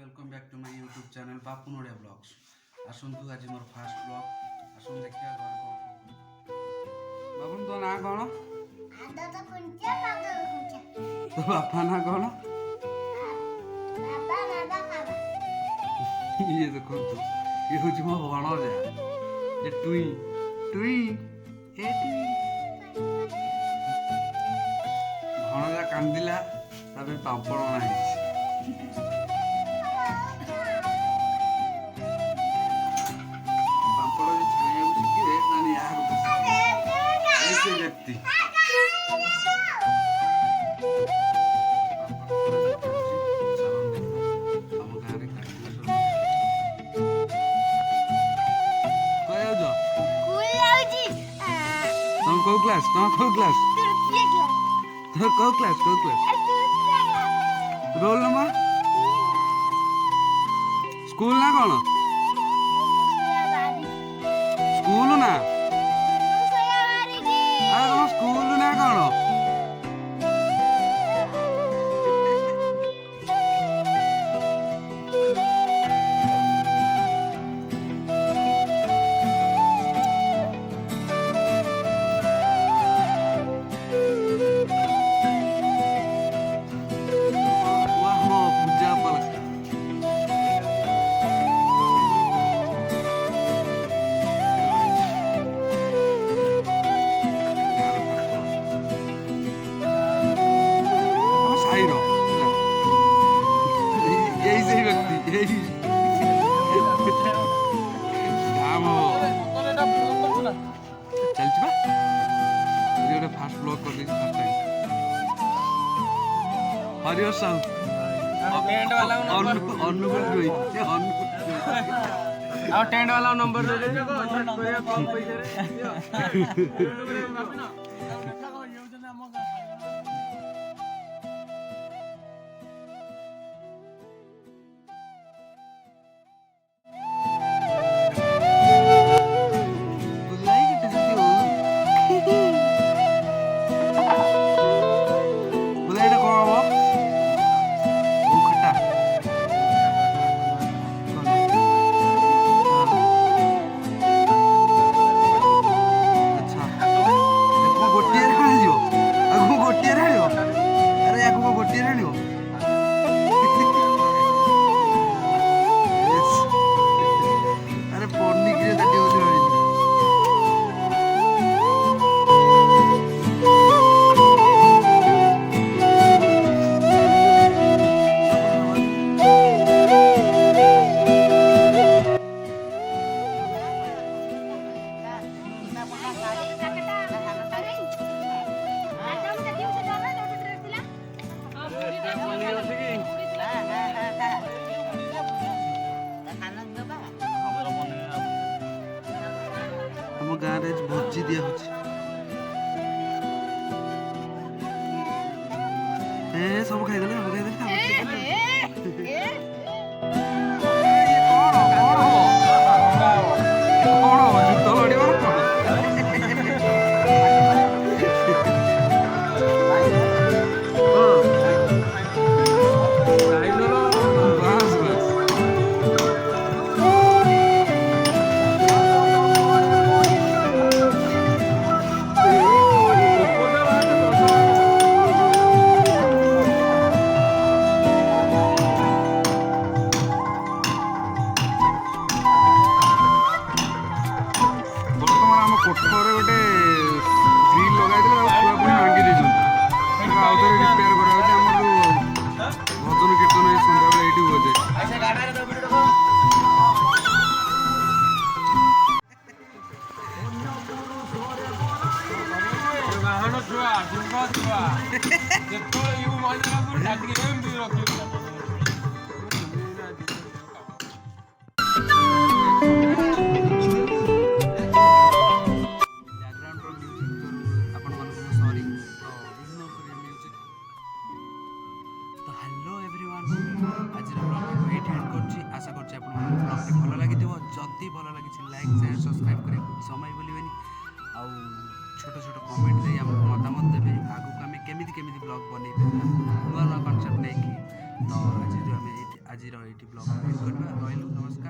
Welcome back to my YouTube channel Bapu नोड़िया blogs. आसतु आज मोर फास्ट ब्लॉग आसन देखिया घर कौन बाबू तो ना कौन तो बापा ना कौन ये देखो तो ये हूँ मो भणजा ये टुई टुई ए टुई भणजा कांदिला तबे पापड़ नाही व्यक्ति रोल नंबर स्कूल ना कौन स्कूल ना तुम स्कूल ना कौन फास्ट ब्लॉग कर फर्स्ट टाइम हरिओ साहू टेंट वाला अनुकूल जोई आ टेंट वाला नंबर दे दे कम पैसे रे हम गाँव में भोजी दिया सब खाईदे कोठर गोटे ग्रिल लगा छुआ पुणी भांगी देते आउे रिपेयर करा भजन कीर्तन सन्ध्या बेले ये बोधे आशा कर भल लगी जदि भल लगी लाइक शेयर सब्सक्राइब कर समय बोलबे आउ छोट छोट कमेंट दे मतामत देवे आगू आम केमी केमी ब्लॉग बन नुआ नुआ कनसेप्ट नहीं कि तो आज ଏଠି ବ୍ଲଗ୍ କରିବା ରହିଲୁ ନମସ୍କାର।